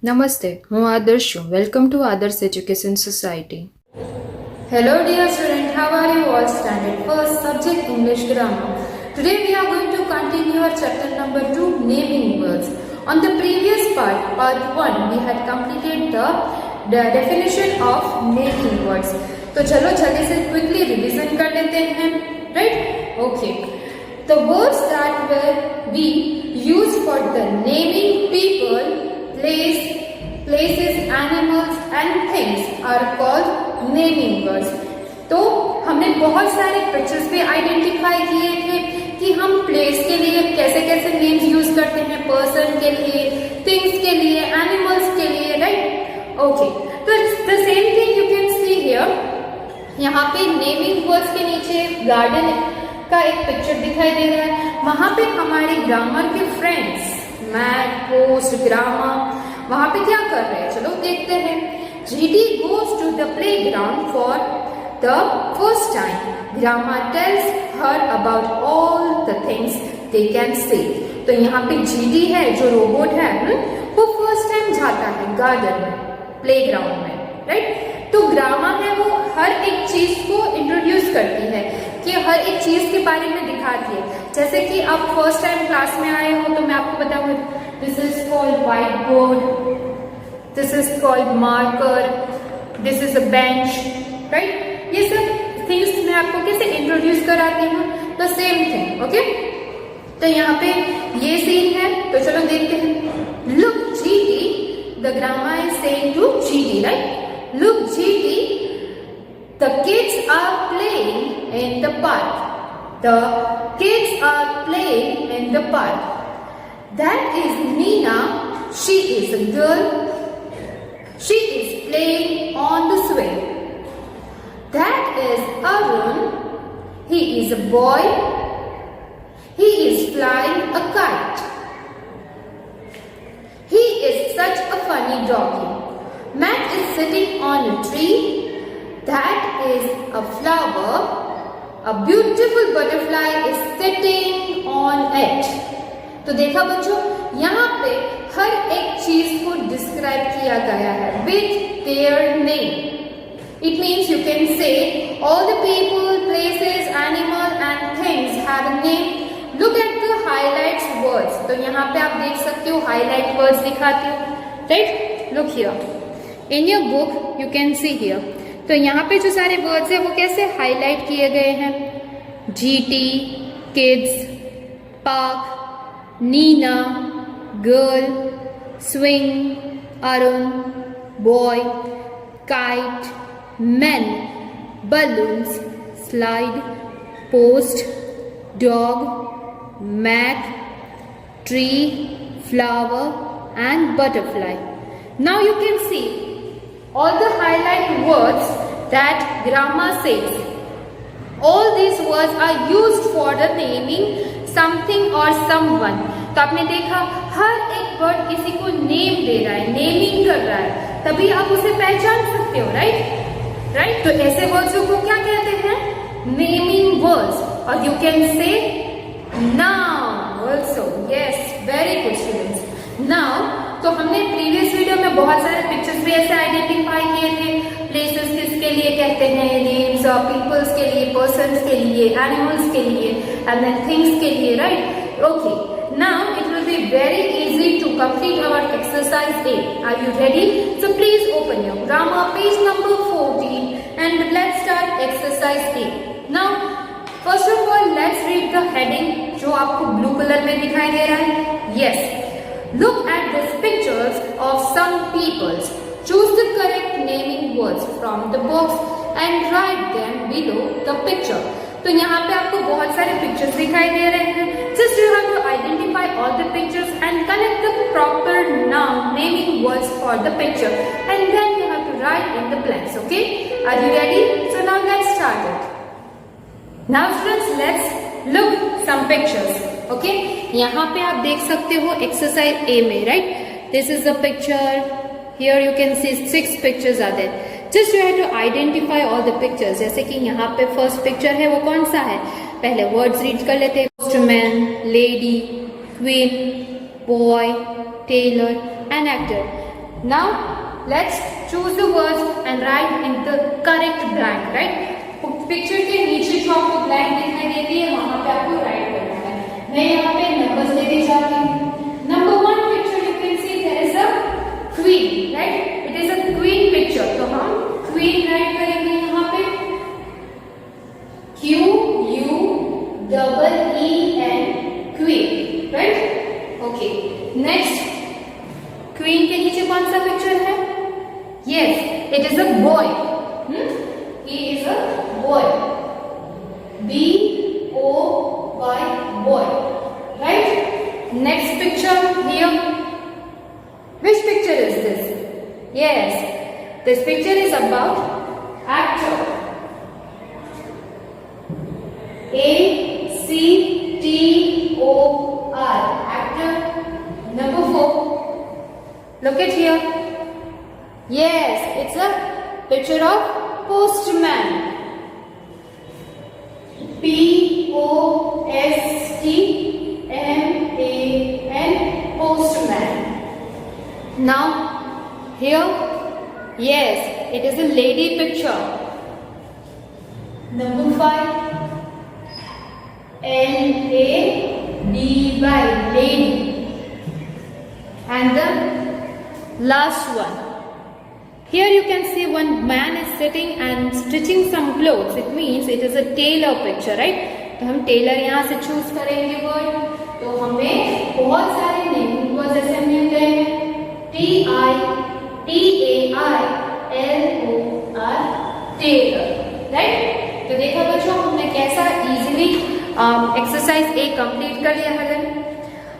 Namaste, હું આદર્શ છું. Welcome to Adarsh Education Society. Hello dear student, how are you all? Standard first, subject English grammar. Today we are going to continue our chapter number 2, naming words. On the previous part 1, we had completed the definition of naming words. तो चलो जल्दी से quickly revision कर लेते हैं, right? Okay. The words that were we used for the naming people, places, animals and things are called naming words. तो हमने बहुत सारे पिक्चर्स पे आइडेंटिफाई किए थे कि हम प्लेस के लिए कैसे कैसे नेम्स यूज करते हैं, पर्सन के लिए, थिंग्स के लिए, एनिमल्स के लिए, राइट? ओके, तो the same thing you can see here. यहाँ पे नेमिंग वर्ड्स के नीचे गार्डन का एक पिक्चर दिखाई दे रहा है. वहां पे हमारे ग्रामर के फ्रेंड्स मैथ, पोस्ट, ग्रामर वहां पे क्या कर रहे हैं, चलो देखते हैं. GD goes to the playground for the first time. Grandma tells her about all the things they can see. तो यहाँ पे जीडी है जो रोबोट है, वो फर्स्ट टाइम जाता है गार्डन में, प्लेग्राउंड में, राइट? तो ग्रामा है वो हर एक चीज को इंट्रोड्यूस करती है कि हर एक चीज के बारे में दिखाती है. जैसे कि आप फर्स्ट टाइम क्लास में आए हो तो मैं आपको बताऊंगी, this is called white board, this is called marker, this is a bench, right? ये सब थिंग्स मैं आपको कैसे इंट्रोड्यूस कराती हूँ. The same thing, okay? तो यहाँ पे ये सीन है, तो चलो देखते हैं. Look GT, the grammar is saying to GT, right? Look, G.T., the kids are playing in the park. The kids are playing in the park. That is Nina. She is a girl. She is playing on the swing. That is Arun. He is a boy. He is flying a kite. He is such a funny doggy. Matt is sitting on a tree. That is a flower. A beautiful butterfly is sitting on it. तो देखा बच्चों, यहाँ पे हर एक चीज को describe किया गया है with their name. It means you can say all the people, places, animal and things have a name. Look at the highlights words. तो यहाँ पे आप देख सकते हो highlight words दिखाती हूँ, right? Look here. In your book you can see here. तो यहाँ पे जो सारे वर्ड्स हैं वो कैसे हाईलाइट किए गए हैं. जीटी, kids, park, Nina, girl, swing, Arun, boy, kite, man, balloons, slide, post, dog, math, tree, flower and butterfly. Now you can see all the highlight words that grammar says. All these words are used for the naming something or someone. तो आपने देखा हर एक word किसी को name दे रहा है, naming कर रहा है, तभी आप उसे पहचान सकते हो, राइट? राइट? तो ऐसे वर्ड्स को क्या कहते हैं? Naming words. और you can say noun also. Yes, very good students. Now तो हमने प्रीवियस वीडियो में बहुत सारे पिक्चर्स भी ऐसे आइडेंटिफाई किए थे. प्लेसेस किसके लिए कहते हैं, नेम्स और पीपल्स के लिए, पर्सन्स के लिए, एनिमल्स के लिए एंड देन थिंग्स के लिए, right? Okay, now it will be very easy to complete our exercise A. Are you ready? So please open your grammar page number 14 and let's start exercise A. Now first of all let's read the heading जो आपको blue colour में दिखाई दे रहा है. Yes, look at these pictures of some peoples. Choose the correct naming words from the box and write them below the picture. तो यहाँ पे आपको बहुत सारे पिक्चर्स दिखाई दे रहे हैं. Just you have to identify all the pictures and connect the proper noun naming words for the picture, and then you have to write in the blanks. Okay? Are you ready? So now let's start it. Now students, let's look some pictures. ओके, यहाँ पे आप देख सकते हो exercise A में, right? This is the picture. Here you can see 6 pictures are there. Just you have to identify all the pictures. जैसे कि यहाँ पे फर्स्ट पिक्चर है, वो कौन सा है? पहले वर्ड्स रीड कर लेते हैं. Postman, lady, queen, boy, tailor and actor. Now let's choose the words and write in the correct blank, right? Picture के नीचे जो आपको ब्लैंक दिखाई देती है वहां पे आपको राइट करना है। मैं यहाँ पे नंबर्स लेके जाती हूँ। Number 1 picture you can see there is a queen, right? It is a queen picture, तो हम क्वीन राइट करेंगे यहाँ पे QUEEN, queen, right? Okay, next queen के नीचे कौन सा पिक्चर है? Yes, it is a boy. He is a boy. BOY, boy. Right? Next picture here. Which picture is this? Yes, this picture is about actor. ACTOR, actor. Number 4. Look at here. Yes, it's a picture of postman. POSTMAN, postman. Now here, yes, it is a lady picture. Number 5, LADY, lady. And the last one. Here you can see one man is sitting and stitching some clothes. It means it is a tailor picture, right? तो हम tailor यहाँ से choose करेंगे word. तो हमें बहुत सारे naming words ऐसे मिल गए हैं। TITAILOR, tailor, right? तो देखा बच्चों हमने कैसा easily exercise A complete कर लिया है।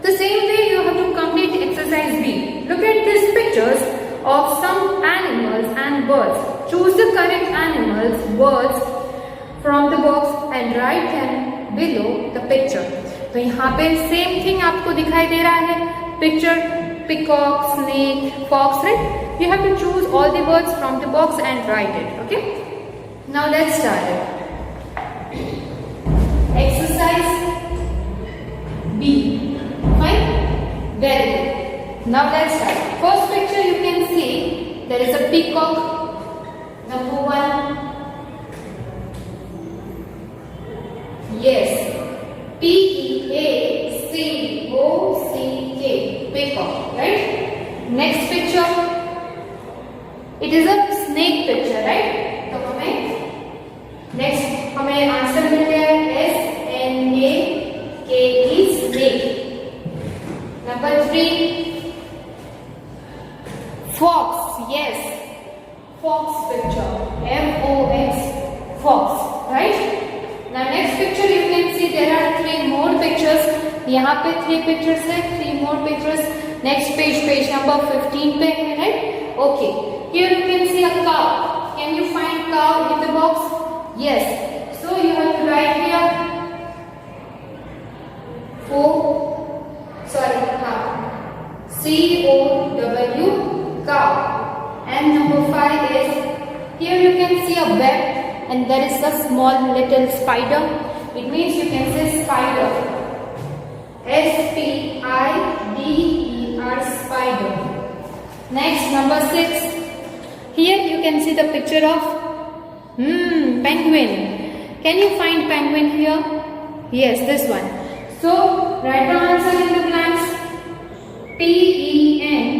The same way you have to complete exercise B. Look at these pictures of some animals and birds. Choose the correct animals, birds from the box and write them below the picture. तो यहाँ पे same thing आपको दिखाई दे रहा है picture, peacock, snake, fox, right? You have to choose all the words from the box and write it. Okay? Now let's start it. Exercise B. Fine? Very good. Now let's start. First picture you can see there is a peacock. Number 1. Yes. PEACOCK, peacock, right? Next picture. It is a snake picture, right? तो हमें next हमें answer मिल गया SNAKE, snake. Number 3. Fox, yes, fox picture, FOX, fox, right? Now next picture you can see there are 3 more pictures. यहाँ पे 3 pictures है, 3 more pictures. Next page, page number 15 पे है, right? Okay. Here you can see a cow. Can you find cow in the box? Yes. So you have to write here COW, cow. And number 5 is, here you can see a web and there is a small little spider. It means you can say spider. SPIDER, spider. Next, number 6. Here you can see the picture of penguin. Can you find penguin here? Yes, this one. So write the answer in the blanks. PENGUIN,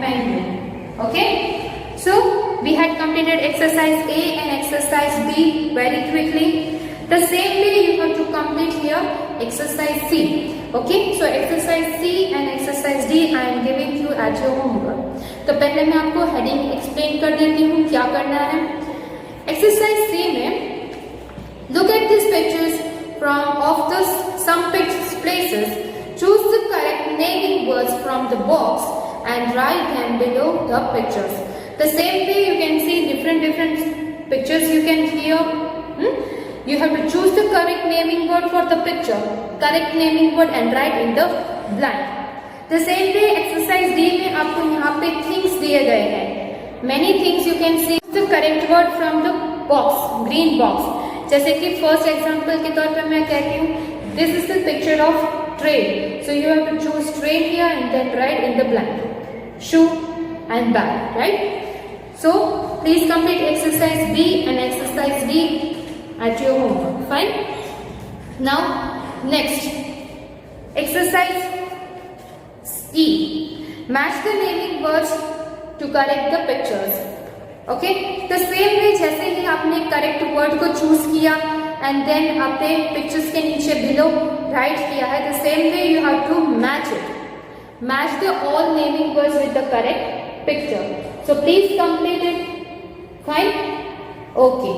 penguin. Okay? So we had completed exercise A and exercise B very quickly. The same way you have to complete here exercise C. Okay? So exercise C and exercise D I am giving you as your homework. तो पहले मैं आपको heading explain कर देती हूँ क्या करना है. Exercise C में look at these pictures from of the some places. Choose the correct naming words from the box and write them below the pictures. The same way you can see different pictures you can hear. You have to choose the correct naming word for the picture, correct naming word and write in the blank. The same way exercise D में आपको यहाँ पे things दिए गए हैं. Many things you can see the correct word from the box, green box. जैसे कि first example के तौर पे मैं कहती हूँ this is the picture of train. So you have to choose train here and then write in the blank. shoe and bag, right? So please complete exercise B and exercise D at your homework. Fine. Now next exercise E. Match the naming words to correct the pictures. Okay, the same way जैसे ही आपने correct word को choose किया and then अपने pictures के नीचे below write किया है, the same way you have to match it. Match the all naming words with the correct picture. So please complete it. Fine. Okay,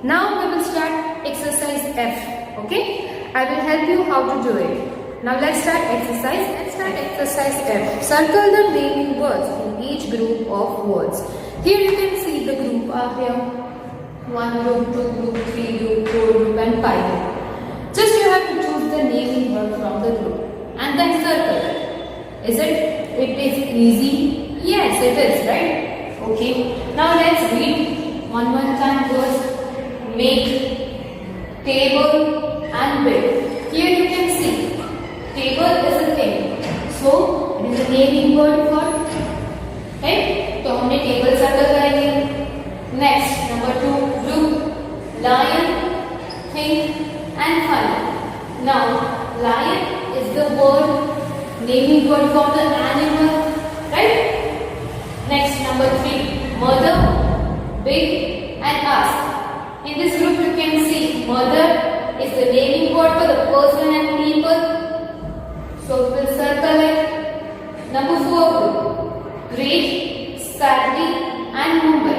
now we will start exercise F. Okay, I will help you how to do it. Now let's start exercise. Let's start exercise F. Circle the naming words in each group of words. Here you can see the group are here. 1 group, 2 group, 3 group, 4 group and 5 group. Just you have to choose the naming word from the group and then circle it. Is it? It is easy? Yes, it is, right? Okay. Now let's read one time first. Make, table and bed. Here you can see table is a thing, so it is a naming word for, right? तो हमने table circle करेंगे. Next number 2 group, lion, thing and fun. Now lion is the word, naming word for the animal, right? Next number 3 mother, big and us. In this group you can see mother is the naming word for the person and people, so we will circle it. Number 4 group, great, sadly and Mumbai.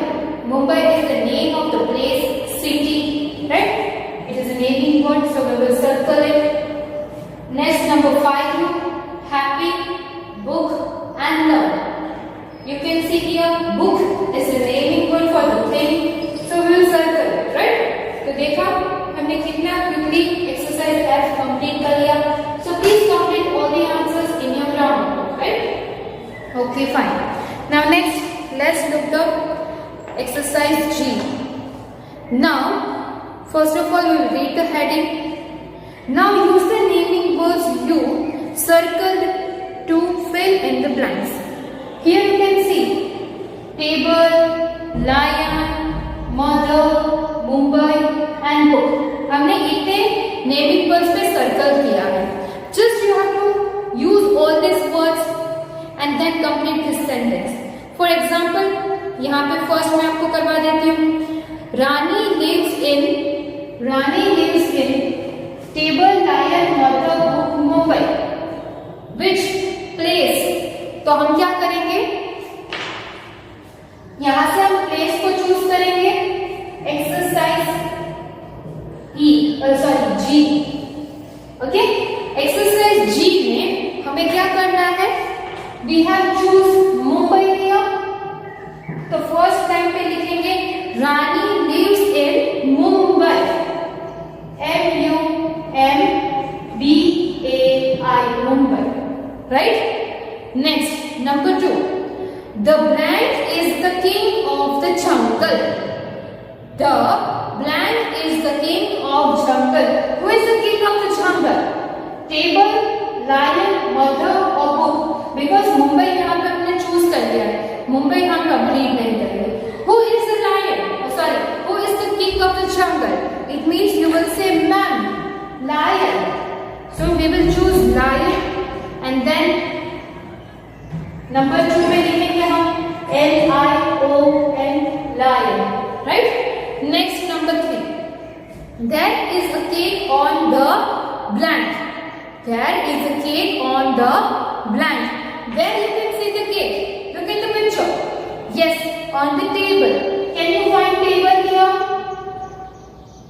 Mumbai is the name of the place, city, right? It is a naming word, so we will circle it. Next number 5 group, happy, book and learn. You can see here book is the naming word for the thing, so we will circle it, right? तो देखा हमने कितना quickly exercise F complete कर लिया. So please complete all the answers in your ground, right? Okay, fine. Now next let's look the exercise G. Now first of all we will read the heading. Now use the naming words you circled to fill in the blanks. Here you can see table, lion, mother, Mumbai and book. हमने इतने naming words पे circle किया है. Just you have to use all this words and then complete this sentence. For example यहाँ पे first मैं आपको करवा देती हूँ. Rani lives in table, lion, mother, book, Mumbai. Which place? तो हम क्या करेंगे, यहां से हम प्लेस को चूज करेंगे. Exercise G. Okay, exercise G में हमें क्या करना है, we have choose Mumbai here. तो फर्स्ट टाइम पे लिखेंगे Rani lives in Mumbai, MUMBAI, Mumbai, right? Next number 2, the blank is the king of the jungle. The blank is the king of jungle. Who is the king of the jungle? Table, lion, mother or book? Because Mumbai यहाँ पे हमने choose कर लिया है, मुंबई हम complete नहीं करेंगे. Who is the lion? Sorry, who is the king of the jungle? It means you will say man, lion. So we will choose lion and then number 2 में लिखेंगे हम LION, lion, right? Next number 3, there is a cake on the blank. There is a cake on the blank. Where you can see the cake? Look at the picture. Yes, on the table. Can you find table here?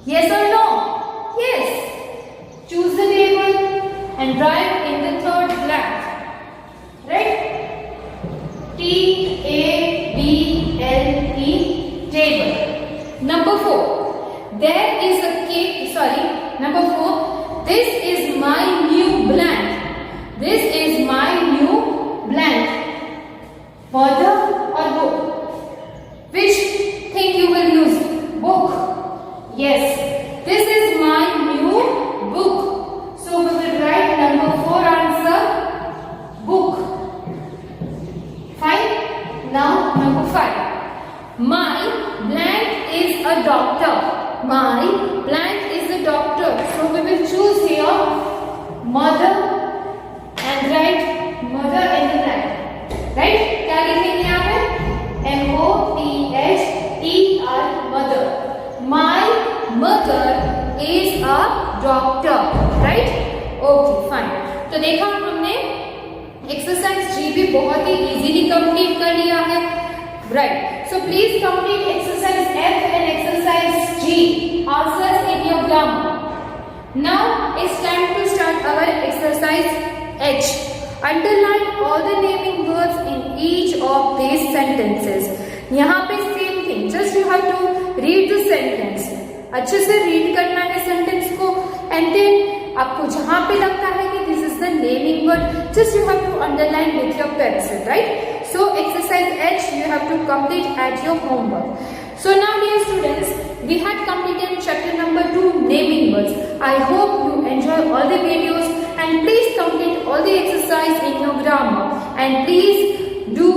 Yes or no? Yes. Choose the table and write in the third blank. Right? TABLE, table. Number 4, there is a cake. Number 4, this is my new blank. This is my new blank. Mother or book? Which thing you will use? Book. Yes, this is my new book. So we will write number 4 answer, book. Fine. Number 5. My blank is a doctor. My blank is a doctor. So we will choose here mother and write mother in the blank. Right? क्या लिखेंगे यहाँ पे? MOTHER, mother. My mother is a doctor. Right? Okay, fine. तो देखा हमने exercise जी भी बहुत ही easily complete कर लिया है. Right. So please complete exercise F and exercise G. Answers in your grammar. Now it's time to start our exercise H. Underline all the naming words in each of these sentences. यहाँ पे same thing. Just you have to read the sentence. अच्छे से read करना है sentence को, and then आपको जहाँ पे लगता है कि this is the naming word, just you have to underline with your pencil, right? So exercise H you have to complete at your homework. So now dear students, we had completed chapter number 2, naming words. I hope you enjoy all the videos and please complete all the exercise in your grammar and please do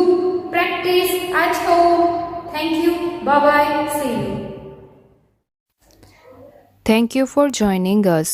practice at home. Thank you. Bye bye. See you. Thank you for joining us.